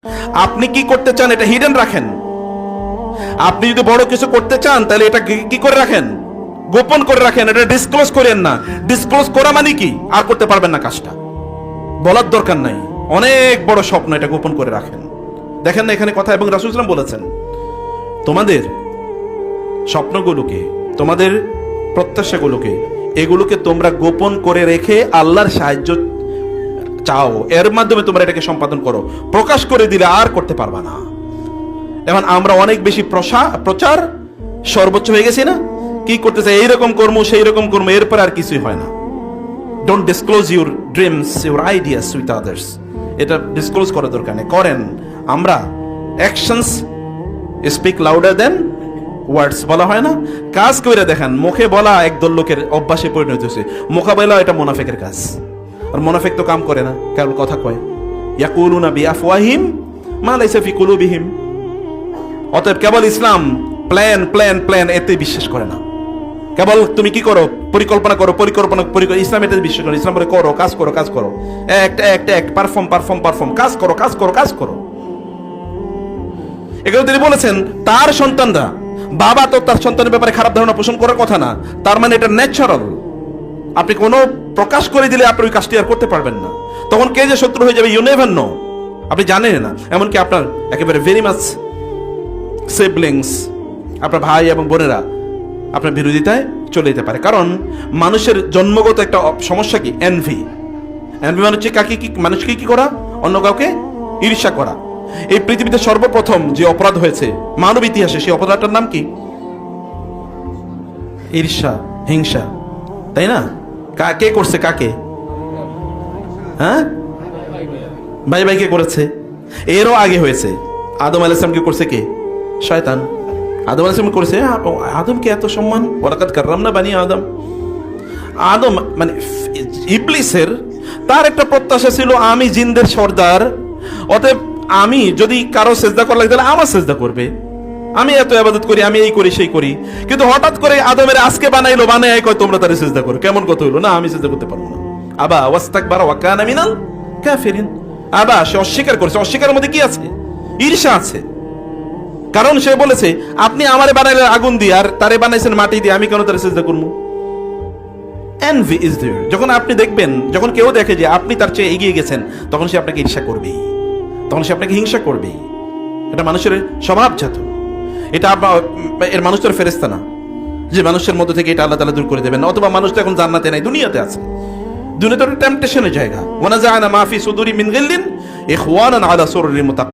আপনি কি করতে চান এটা হিডেন রাখেন। আপনি যদি বড় কিছু করতে চান তাহলে এটা কি করে রাখেন, গোপন করে রাখেন। এটা ডিসক্লোজ করেন না। ডিসক্লোজ করা মানে কি, আর করতে পারবেন না কাজটা, বলার দরকার নাই। অনেক বড় স্বপ্ন, এটা গোপন করে রাখেন। দেখেন না এখানে কথা, এবং রাসূল সাল্লাল্লাহু আলাইহি ওয়াসাল্লাম বলেছেন তোমাদের স্বপ্নগুলোকে, তোমাদের প্রত্যাশাগুলোকে, এগুলোকে তোমরা গোপন করে রেখে আল্লাহর সাহায্য চাও, এর মাধ্যমে তোমরা এটাকে সম্পাদন করো। প্রকাশ করে দিলে আর করতে পারবা না। এখন আমরা অনেক বেশি প্রচার সর্বোচ্চ হয়ে গেছি না, কি করতে চাই, এইরকম কর্ম সেই রকম কর্ম, এরপর আর কিছুই হয় না। Don't disclose your dreams, your ideas with others. এটা ডিসক্লোজ করার দরকার নেই, করেন। আমরা অ্যাকশনস স্পিক লাউডার দেন ওয়ার্ডস বলা হয় না, কাজ করে দেখান। মুখে বলা একদল লোকের অভ্যাসে পরিণত হয়েছে, মুখে বলা এটা মুনাফিকের কাজ। আর মুনাফিক তো কাম করে না, কেবল কথা কয়। ইয়াকুলুনা বিআফওয়াহিম মা লাইসা ফি কুলুবিহিম। অতএব কেবল ইসলাম প্ল্যান প্ল্যান প্ল্যান এতে বিশ্বাস করে না। কেবল তুমি কি করো, পরিকল্পনা করো, ইসলাম এতে বিশ্বাস করে। ইসলাম বলে করো, কাজ করো, কাজ করো, একটা পারফর্ম পারফর্ম পারফর্ম, কাজ করো, কাজ করো, কাজ করো। এগুলো তিনি বলেছেন। তার সন্তানরা, বাবা তো তার সন্তানের ব্যাপারে খারাপ ধারণা পোষণ করার কথা না, তার মানে এটা ন্যাচারাল। আপনি কোনো প্রকাশ করে দিলে আপনি ওই কাজটি আর করতে পারবেন না। তখন কে যে শত্রু হয়ে যাবে ইউ নেভার নো, আপনি জানেন না। এমনকি আপনার একেবারে ভেরি মাচ সিবলিংস, আপনার ভাই এবং বোনেরা আপনার বিরোধিতায় চলে যেতে পারে। কারণ মানুষের জন্মগত একটা সমস্যা কি, এনভি। এনভি মানে হচ্ছে মানুষকে কি করা, অন্য কাউকে ঈর্ষা করা। এই পৃথিবীতে সর্বপ্রথম যে অপরাধ হয়েছে মানব ইতিহাসে, সেই অপরাধটার নাম কি? ঈর্ষা, হিংসা, তাই না? কে করছে কাকে? হ্যাঁ, ভাই ভাইকে করেছে। এরও আগে হয়েছে, আদম আলাইহিস সালামকে করছে কে? শয়তান। আদম আলাইহিস সালাম করেছে। আদমকে এত সম্মান, ওয়ালাকাদ কাররামনা বানি আদম। আদম মানে ইবলিসের, তার একটা প্রত্যাশা ছিল আমি জিনদের সর্দার, অতএব আমি যদি কারো সেজদা করা লাগে তাহলে আমার সেজদা করবে। আমি এত ইবাদত করি, আমি এই করি সেই করি। কিন্তু হঠাৎ করে আদমের আজকে বানাইলো, বানায় কয় তোমরা তারে সেজদা করো। কেমন কথা হইলো? না, আমি সেজদা করতে পারবো না। আবা ওয়াস্তাকবারা ওয়া কানা মিনাল কাফিরিন। আবা, সে অস্বীকার করেছে। অস্বীকারের মধ্যে কি আছে? ঈর্ষা আছে। কারণ সে বলেছে আপনি আমারে বানাইলেন আগুন দিয়ে, আর তারে বানাইছেন মাটি দিয়ে, আমি কেন তারে সেজদা করবো? Envy is there. যখন আপনি দেখবেন, যখন কেউ দেখে যে আপনি তার চেয়ে এগিয়ে গেছেন, তখন সে আপনাকে ঈর্ষা করবেই, তখন সে আপনাকে হিংসা করবেই। এটা মানুষের স্বভাবজাত। এটা এর মানুষ তো ফেরেশতা না যে মানুষের মধ্যে থেকে এটা আল্লাহ তাআলা দূর করে দেবেন। অথবা মানুষ তো এখন জান্নাতে নাই, দুনিয়াতে আছে। দুনিয়াতে একটা টেম্পটেশনের জায়গা। ওয়ানাজাআনা মা ফি সুদুরি মিন গিল্লিন ইখওয়ানান আলা সুরুরিন মুতাক